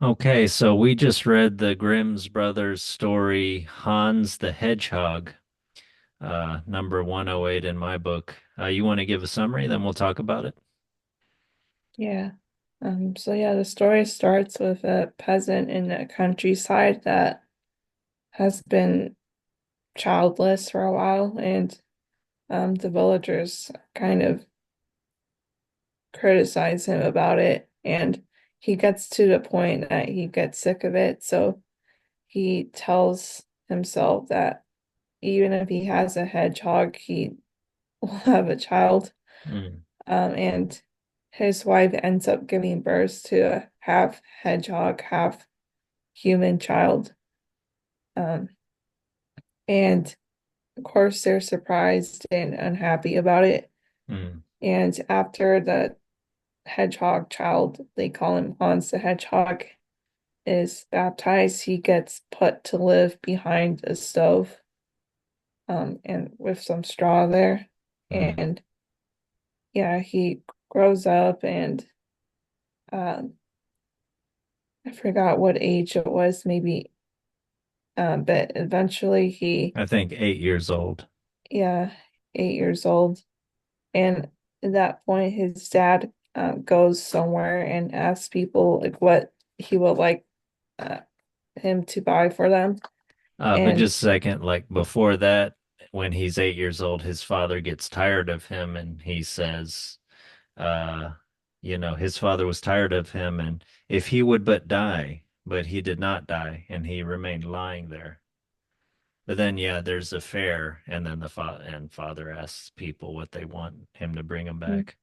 Okay, so we just read the Grimm's brothers story, Hans the Hedgehog, number 108 in my book. You want to give a summary, then we'll talk about it? Yeah. The story starts with a peasant in the countryside that has been childless for a while, and the villagers kind of criticize him about it, and he gets to the point that he gets sick of it, so he tells himself that even if he has a hedgehog, he will have a child. Mm, And his wife ends up giving birth to a half hedgehog, half human child. Um, and of course, they're surprised and unhappy about it. mm. And after the hedgehog child, they call him Hans the Hedgehog, is baptized, he gets put to live behind a stove, and with some straw there. Mm. And yeah, he grows up and um, I forgot what age it was, maybe, but eventually I think 8 years old. yeah, 8 years old. And at that point, his dad goes somewhere and asks people like what he would like uh, him to buy for them. But And just a second, like before that, when he's 8 years old, his father gets tired of him and he says, uh, his father was tired of him and if he would but die, but he did not die and he remained lying there. But then, yeah, there's a fair, and then the father asks people what they want him to bring him mm, back.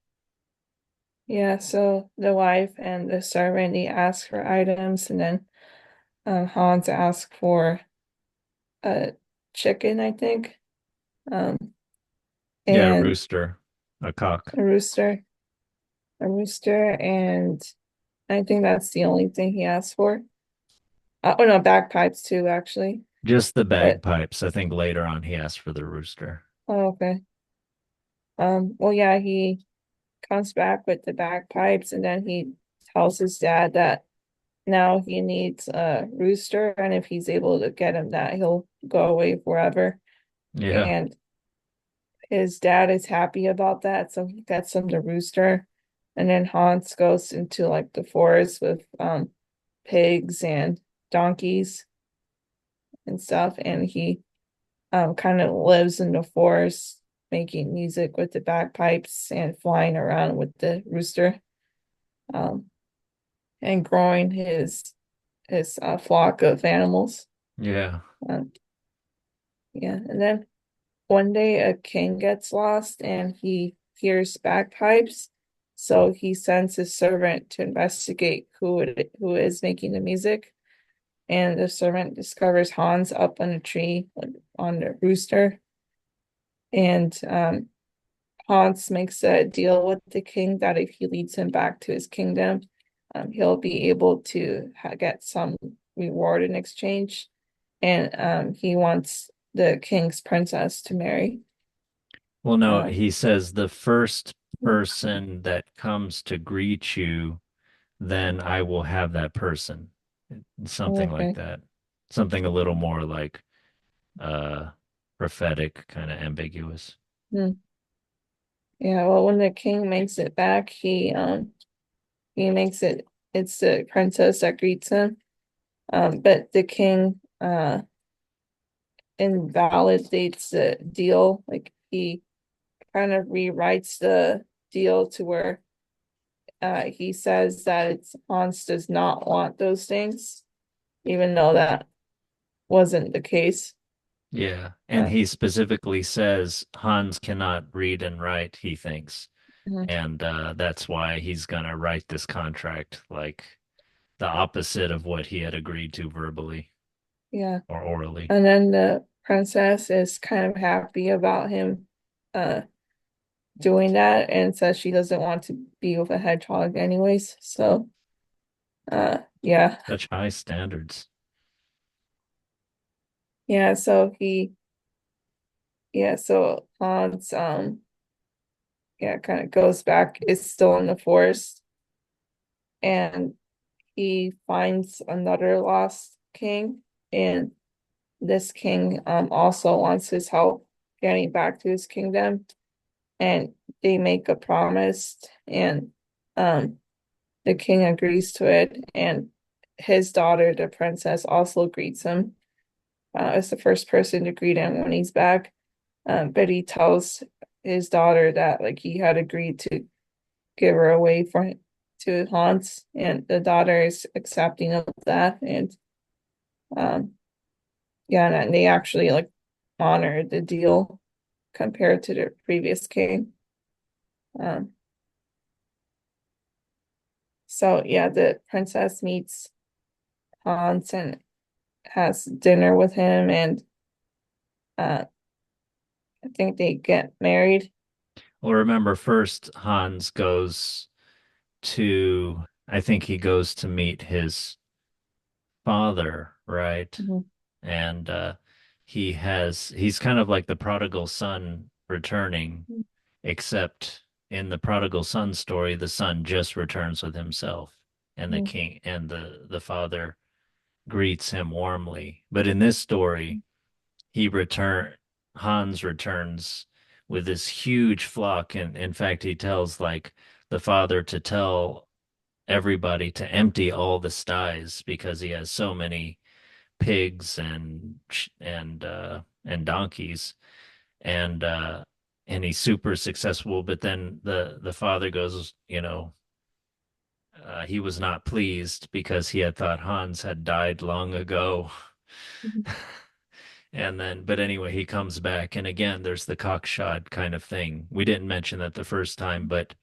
yeah, so the wife and the servant they ask for items, and then Hans asks for a chicken, I think, um, Yeah, and rooster, a cock. a rooster, and I think that's the only thing he asked for. Oh no, bagpipes too, actually. Just the But bagpipes. I think later on he asked for the rooster. oh, okay. Well, yeah, he comes back with the bagpipes, and then he tells his dad that now he needs a rooster, and if he's able to get him that, he'll go away forever. Yeah. And his dad is happy about that, so he gets him the rooster. And then Hans goes into like the forest with pigs and donkeys and stuff, and he kind of lives in the forest, making music with the bagpipes and flying around with the rooster, um, and growing his flock of animals. Yeah. Um, yeah, and then one day a king gets lost and he hears bagpipes, so he sends his servant to investigate who is making the music. And the servant discovers Hans up on a tree, like, on the rooster, and Hans makes a deal with the king that if he leads him back to his kingdom, he'll be able to get some reward in exchange. And he wants the king's princess to marry. Well, no, Um, he says the first person that comes to greet you, then I will have that person. Something like okay. that. Something a little more like uh prophetic, kind of ambiguous. Hmm. Yeah, well, when the king makes it back, he makes it it's the princess that greets him. But the king invalidates the deal. Like he kind of rewrites the deal to where he says that it's Hans does not want those things, even though that wasn't the case. Yeah. And Uh, he specifically says Hans cannot read and write, he thinks. mhm, And that's why he's gonna write this contract like the opposite of what he had agreed to verbally yeah. or orally. And then the princess is kind of happy about him uh doing that and says she doesn't want to be with a hedgehog anyways. So yeah. Such high standards. Yeah, so he yeah, so Hans yeah, kind of goes back, is still in the forest, and he finds another lost king, and this king also wants his help getting back to his kingdom, and they make a promise, and um the king agrees to it, and his daughter, the princess, also greets him as the first person to greet him when he's back. But he tells his daughter that like he had agreed to give her away for to Hans, and the daughter is accepting of that, and um yeah, and they actually like honor the deal compared to the previous king. Um, so yeah, the princess meets Hans and has dinner with him, and uh, I think they get married. Well, remember, first Hans goes to, I think he goes to meet his father, right? Mhm. And he's kind of like the prodigal son returning, except in the prodigal son story, the son just returns with himself, and the Mhm. king and the father greets him warmly. But in this story, he return Hans returns with this huge flock, and in fact, he tells like the father to tell everybody to empty all the sties because he has so many pigs and donkeys, and he's super successful. But then the father goes, he was not pleased because he had thought Hans had died long ago. Mhm. And then, but anyway, he comes back, and again, there's the cockshod kind of thing. We didn't mention that the first time, but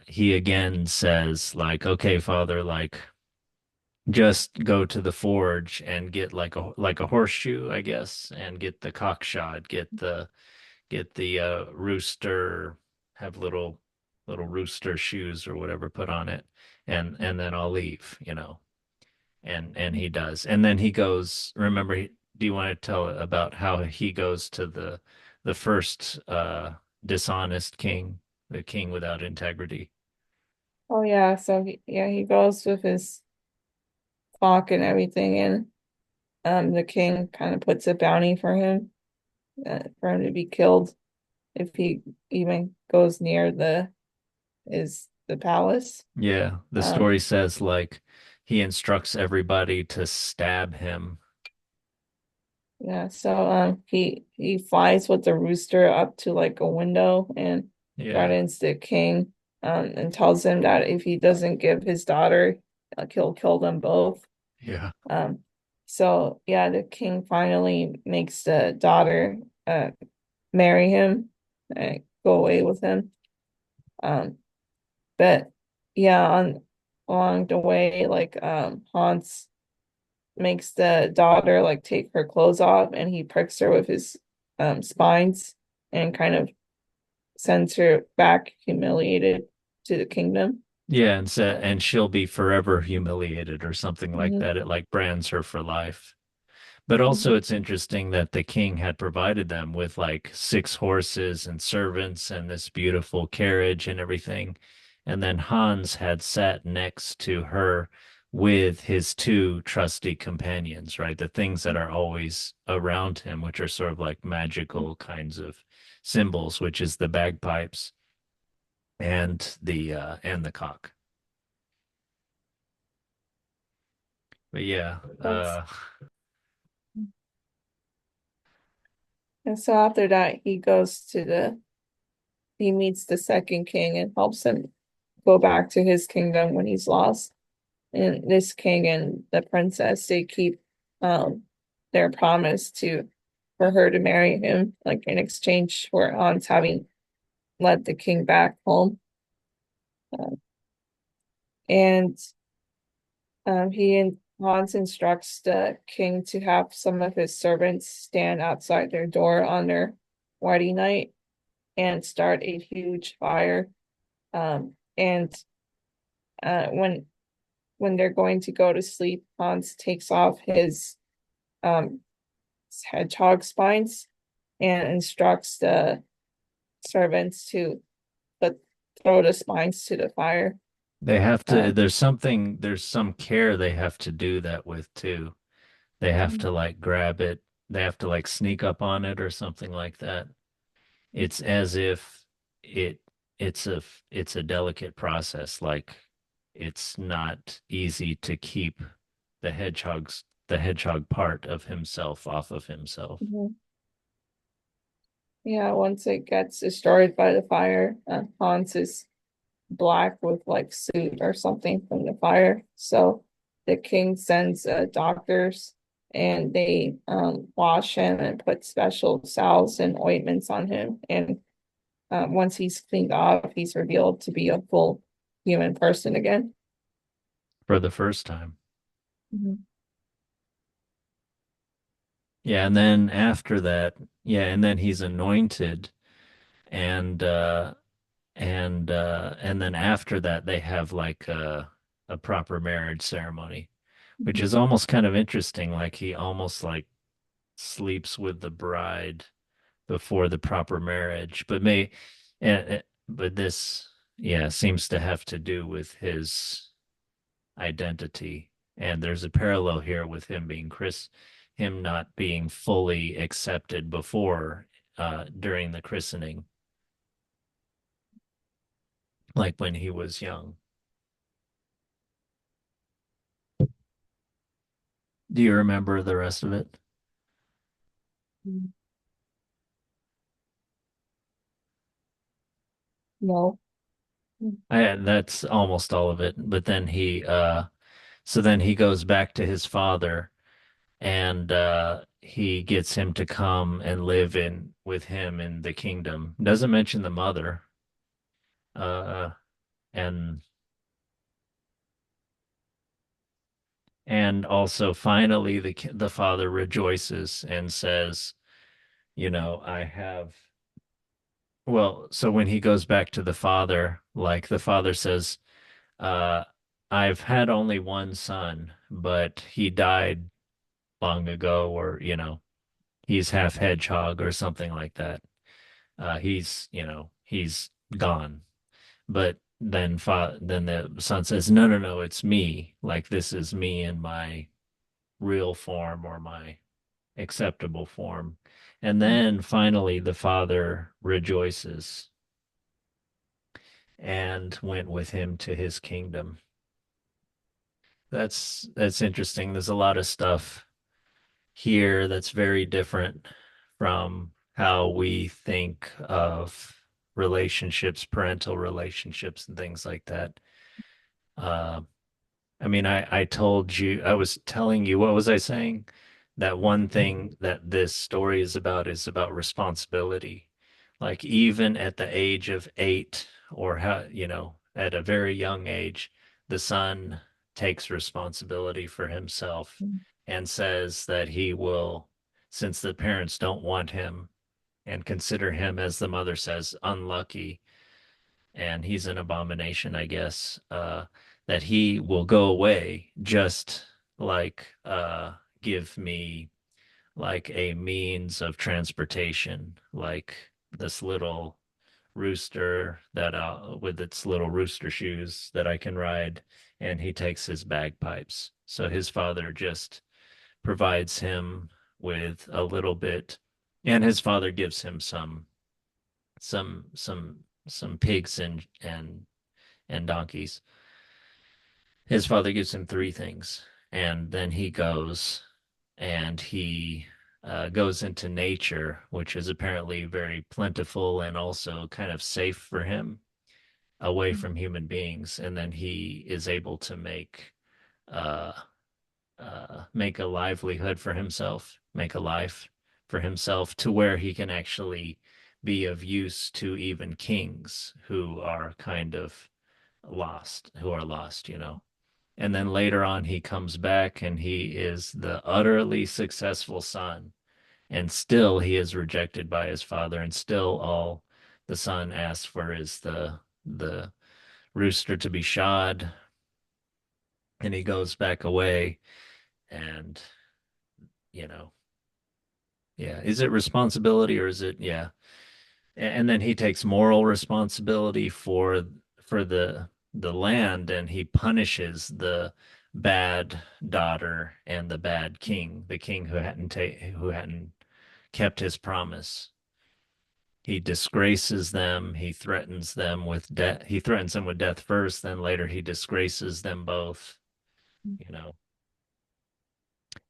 he again says, like, okay, father, like, just go to the forge and get like a horseshoe, I guess, and get the cockshod, get the rooster, have little rooster shoes or whatever put on it, and then I'll leave. And he does. And then he goes, remember, do you want to tell about how he goes to the first dishonest king, the king without integrity? Oh yeah, so yeah, he goes with his flock and everything, and the king kind of puts a bounty for him to be killed if he even goes near the palace. Yeah, the Um, story says like he instructs everybody to stab him. yeah, so he flies with the rooster up to like a window and Yeah. threatens the king, and tells him that if he doesn't give his daughter, he'll kill them both. Yeah. Um, so yeah, the king finally makes the daughter marry him, go away with him. Um, but yeah, on along the way, like Hans makes the daughter like take her clothes off, and he pricks her with his spines and kind of sends her back humiliated to the kingdom. Yeah, and Um, and she'll be forever humiliated or something like mhm, that. It like brands her for life. But mhm, also, it's interesting that the king had provided them with like 6 horses and servants and this beautiful carriage and everything. And then Hans had sat next to her with his 2 trusty companions, right? The things that are always around him, which are sort of like magical kinds of symbols, which is the bagpipes and the cock. But yeah, yes. And so after that, he meets the second king and helps him go back to his kingdom when he's lost. And this king and the princess, they keep um their promise to for her to marry him, like in exchange for Hans having led the king back home. And he and Hans instructs the king to have some of his servants stand outside their door on their wedding night and start a huge fire. And when they're going to go to sleep, Hans takes off um his hedgehog spines and instructs the servants to put throw the spines to the fire. They have to, Uh, there's some care they have to do that with too. They have to like grab it, they have to like sneak up on it or something like that. It's as if it it's a it's a delicate process. Like it's not easy to keep the hedgehog part of himself off of himself. mhm. Yeah, once it gets destroyed by the fire, Hans is black with like soot or something from the fire. So the king sends doctors and they wash him and put special salves and ointments on him. And once he's cleaned off, he's revealed to be a full human person again. For the first time. Mhm. Yeah, and then after that, yeah, and then he's anointed and and then after that they have like a proper marriage ceremony, which Mhm. is almost kind of interesting. Like he almost like sleeps with the bride before the proper marriage, but this yeah seems to have to do with his identity. And there's a parallel here with him not being fully accepted before during the christening, like when he was young. Do you remember the rest of it? No. That's almost all of it. But then so then he goes back to his father and he gets him to come and live in with him in the kingdom. Doesn't mention the mother. Uh, and also finally the father rejoices and says, you know, I have well, so when he goes back to the father, like the father says, uh, I've had only one son, but he died long ago, or, you know, he's half hedgehog or something like that. He's gone. But then the son says, no, no, no, it's me. Like this is me in my real form or my acceptable form. And then finally the father rejoices and went with him to his kingdom. That's interesting. There's a lot of stuff here that's very different from how we think of relationships, parental relationships, and things like that. Uh, I mean, I told you, I was telling you, what was I saying? That one thing that this story is about responsibility. Like even at the age of 8 or how, you know, at a very young age, the son takes responsibility for himself and says that he will, since the parents don't want him and consider him, as the mother says, unlucky, and he's an abomination, I guess, that he will go away just like give me like a means of transportation, like this little rooster that with its little rooster shoes that I can ride, and he takes his bagpipes. So his father just provides him with a little bit, and his father gives him some some some pigs and donkeys. His father gives him three things, and then he goes and he goes into nature, which is apparently very plentiful and also kind of safe for him, away from human beings. And then he is able to uh, make a livelihood for himself, make a life for himself to where he can actually be of use to even kings who are kind of who are lost, you know. And then later on, he comes back and he is the utterly successful son. And still he is rejected by his father. And still all the son asks for is the rooster to be shod. And he goes back away. And, you know, yeah. Is it responsibility or is it, yeah. And then he takes moral responsibility for the the land, and he punishes the bad daughter and the bad king, the king who hadn't kept his promise. He disgraces them. He threatens them with death. He threatens them with death first, then later he disgraces them both, you know.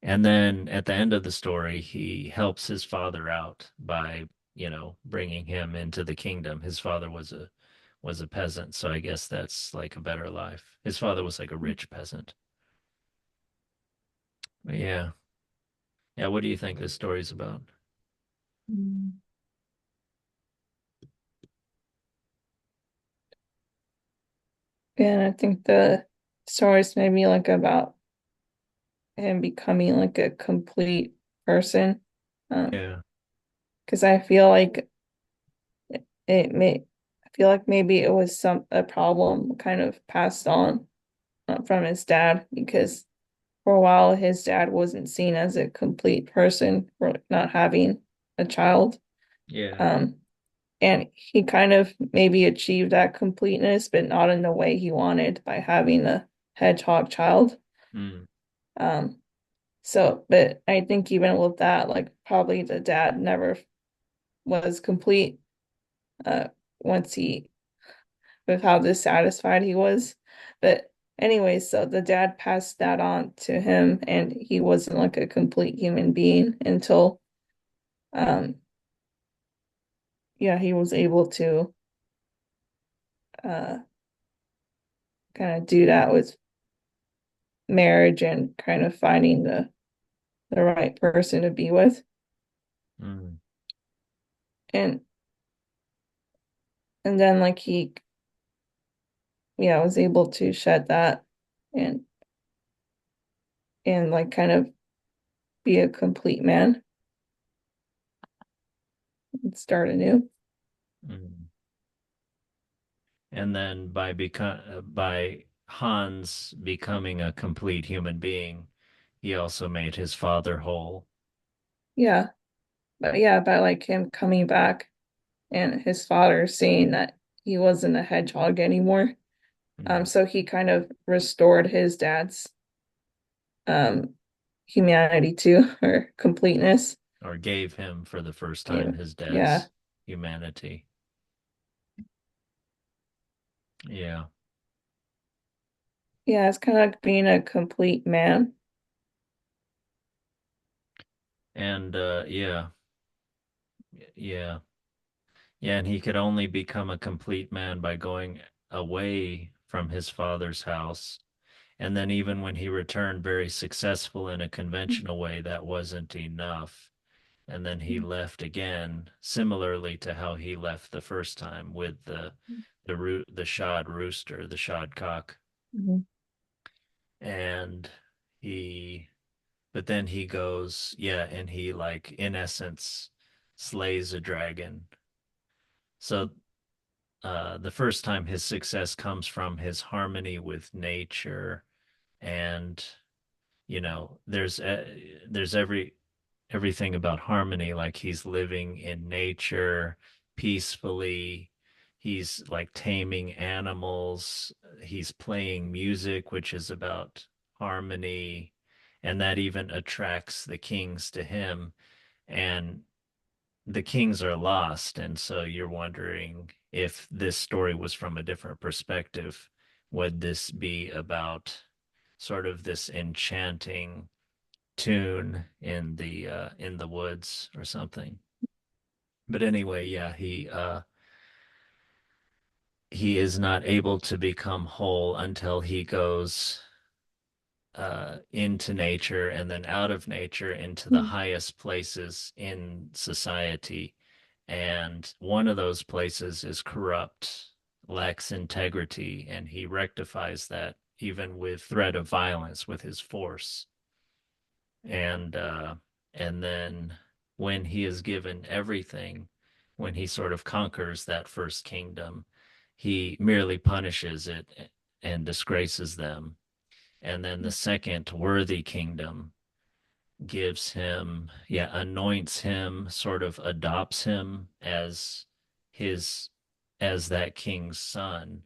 And then at the end of the story, he helps his father out by, bringing him into the kingdom. His father was a peasant, so I guess that's like a better life. His father was like a rich peasant. But yeah. Yeah, what do you think this story's about? Mm. And I think the stories made me like about him becoming like a complete person. Yeah. Because I feel like it may I feel like maybe it was some a problem kind of passed on from his dad because for a while his dad wasn't seen as a complete person for like, not having a child. Yeah. Um, and he kind of maybe achieved that completeness, but not in the way he wanted by having a hedgehog child. Mm. Um, so, but I think even with that, like probably the dad never was complete uh once he with how dissatisfied he was. But anyway, so the dad passed that on to him and he wasn't like a complete human being until um yeah, he was able to uh kind of do that with marriage and kind of finding the right person to be with. Mm. And and then like he yeah, was able to shed that and like kind of be a complete man and start anew. Mm. And then by Hans becoming a complete human being, he also made his father whole. Yeah. But yeah, by like him coming back and his father seeing that he wasn't a hedgehog anymore. Mm. So he kind of restored his dad's um humanity too, or completeness. Or gave him for the first time Yeah. his Yeah. dad's humanity. Yeah. Yeah, it's kind of like being a complete man. And yeah. Yeah. Yeah, and he could only become a complete man by going away from his father's house. And then even when he returned very successful in a conventional way, that wasn't enough. And then he left again, similarly to how he left the first time with the shod rooster, the shod cock. Mhm. And he but then he goes, yeah, and he like in essence slays a dragon. So the first time his success comes from his harmony with nature, and there's everything about harmony, like he's living in nature peacefully. He's like taming animals. He's playing music, which is about harmony, and that even attracts the kings to him. And the kings are lost, and so you're wondering if this story was from a different perspective. Would this be about sort of this enchanting tune in the woods or something? But anyway, yeah, he is not able to become whole until he goes into nature and then out of nature into the highest places in society. And one of those places is corrupt, lacks integrity, and he rectifies that even with threat of violence with his force. And and then when he is given everything, when he sort of conquers that first kingdom, he merely punishes it and disgraces them. And then the second worthy kingdom gives him, yeah, anoints him, sort of adopts him his, as that king's son.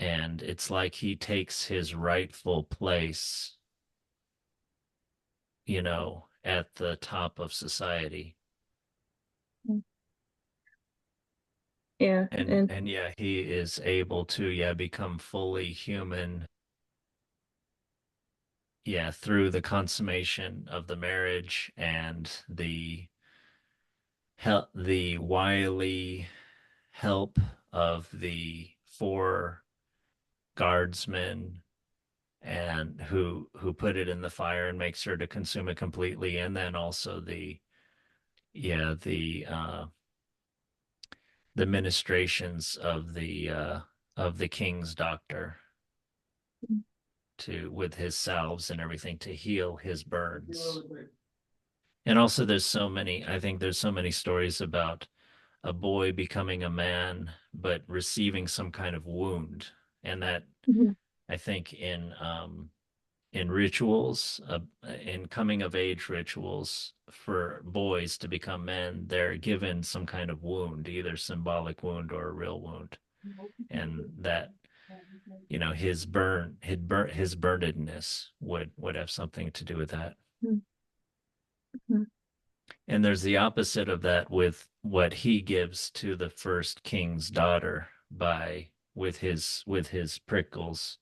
and it's like he takes his rightful place, at the top of society. Yeah, And and and yeah, he is able to, yeah, become fully human, yeah, through the consummation of the marriage and the wily help of the four guardsmen, and who put it in the fire and makes sure to consume it completely, and then also yeah the ministrations of the king's doctor, to with his salves and everything to heal his burns. And also I think there's so many stories about a boy becoming a man but receiving some kind of wound. And that, mhm, I think, in rituals, in coming of age rituals for boys to become men, they're given some kind of wound, either symbolic wound or a real wound. And that, his burnedness would have something to do with that. mhm, mhm, And there's the opposite of that with what he gives to the first king's daughter by with his prickles,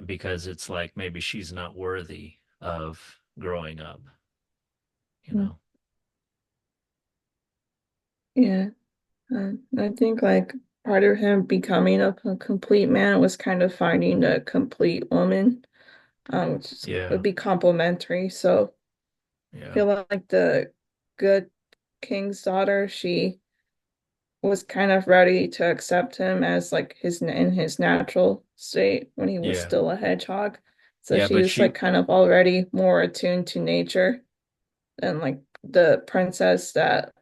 because it's like maybe she's not worthy of growing up, you mhm. know. Yeah. I think like part of him becoming a complete man was kind of finding a complete woman, which Yeah. would be complementary. So I Yeah. feel like the good king's daughter, she was kind of ready to accept him as like his in his natural state when he was Yeah. still a hedgehog. So Yeah, she but was like she kind of already more attuned to nature than like the princess that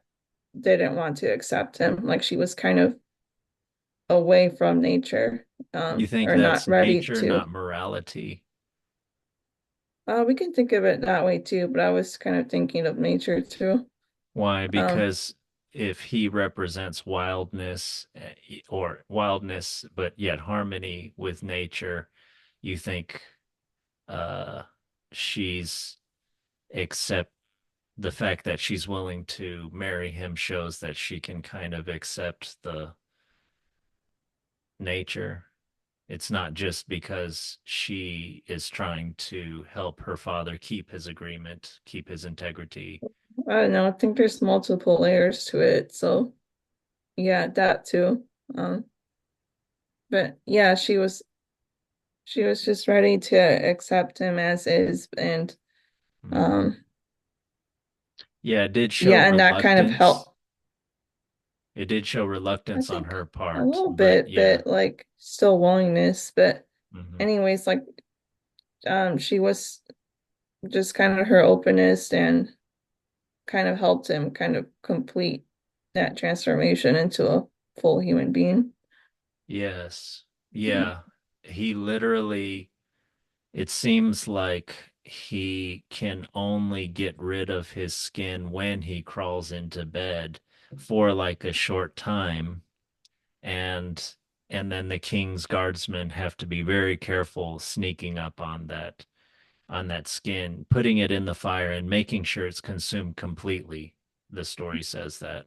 didn't want to accept him. Like she was kind of away from nature, you think or that's not ready nature, to. not morality? We can think of it that way too, but I was kind of thinking of nature too. Why? Um, Because if he represents wildness, or wildness, but yet harmony with nature, you think uh she's accept the fact that she's willing to marry him shows that she can kind of accept the nature. It's not just because she is trying to help her father keep his agreement, keep his integrity. I don't know. I think there's multiple layers to it. So yeah, that too. Um, but yeah, she was just ready to accept him as is, and Mm. um, Yeah, it did show yeah, and that kind of reluctance. helped. It did show I reluctance on think her a part, little but bit, yeah. but like still willingness. But Hmm. anyways, like she was just kind of her openness and kind of helped him kind of complete that transformation into a full human being. Yes. Yeah. He literally, it seems like he can only get rid of his skin when he crawls into bed for like a short time, and then the king's guardsmen have to be very careful sneaking up on that skin, putting it in the fire and making sure it's consumed completely. The story says that.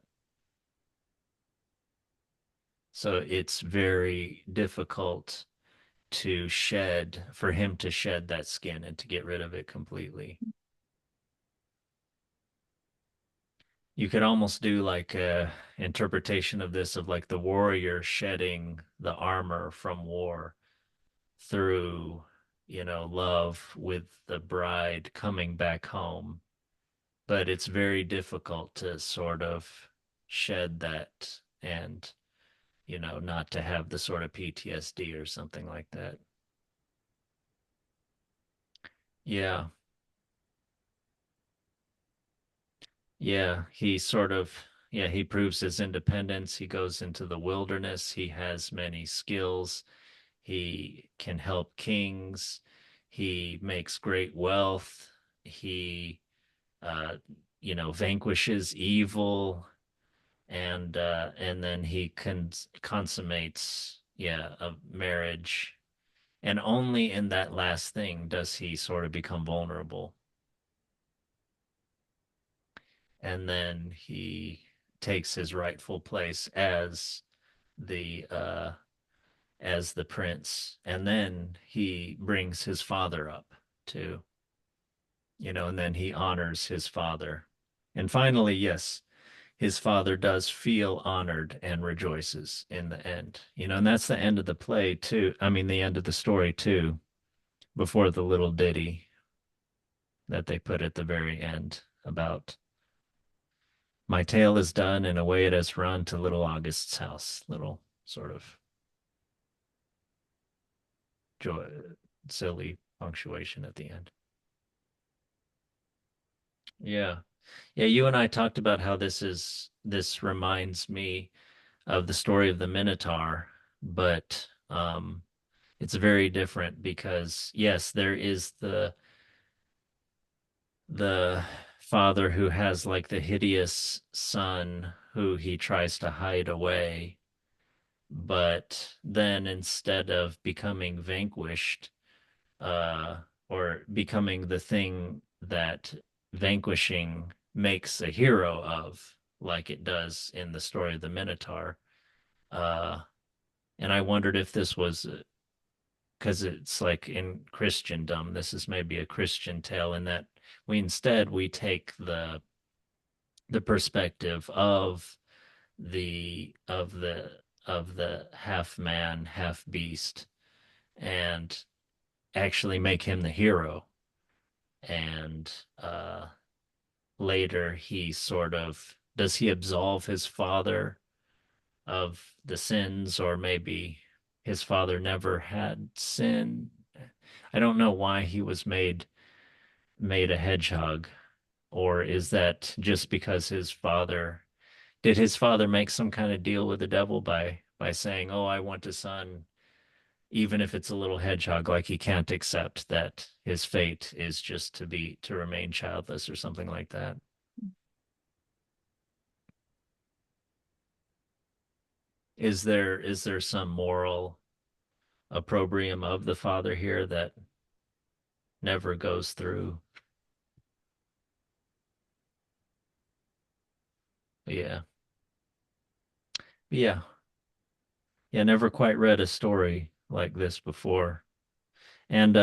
So it's very difficult for him to shed that skin and to get rid of it completely. You could almost do like a interpretation of this of like the warrior shedding the armor from war through, love with the bride coming back home. But it's very difficult to sort of shed that, and, not to have the sort of PTSD or something like that. Yeah. Yeah, he proves his independence. He goes into the wilderness. He has many skills. He can help kings. He makes great wealth. He, uh, vanquishes evil, and then he consummates, yeah, of marriage. And only in that last thing does he sort of become vulnerable. And then he takes his rightful place the as the prince. And then he brings his father up too, and then he honors his father. And finally, yes, his father does feel honored and rejoices in the end. And that's the end of the play too. I mean, the end of the story too, before the little ditty that they put at the very end about my tale is done and away it has run to little August's house. Little sort of joy, silly punctuation at the end. Yeah. Yeah, you and I talked about how this reminds me of the story of the Minotaur, but it's very different because yes, there is the father who has like the hideous son who he tries to hide away, but then instead of becoming vanquished, uh, or becoming the thing that vanquishing makes a hero of, like it does in the story of the Minotaur. Uh, and I wondered if this was because it's like in Christendom, this is maybe a Christian tale in that we take the perspective of the half man, half beast, and actually make him the hero. And later he sort of does he absolve his father of the sins, or maybe his father never had sin. I don't know why he was made a hedgehog, or is that just because his father make some kind of deal with the devil by saying, "Oh, I want a son, even if it's a little hedgehog," like he can't accept that his fate is just to remain childless or something like that. Is there some moral opprobrium of the father here that never goes through? Yeah. Yeah. Yeah, never quite read a story like this before. And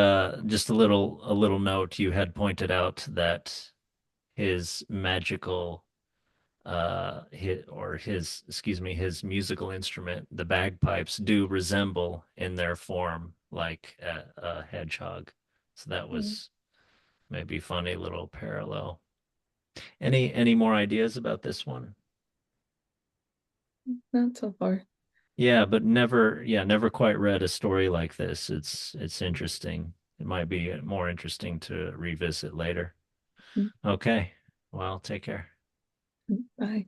just a little note, you had pointed out that his magical his musical instrument, the bagpipes, do resemble in their form like a hedgehog. So that Mm, was maybe funny little parallel. Any more ideas about this one? not so far. Yeah, but never quite read a story like this. It's interesting. It might be more interesting to revisit later. Mm, Okay. Well, take care. Bye.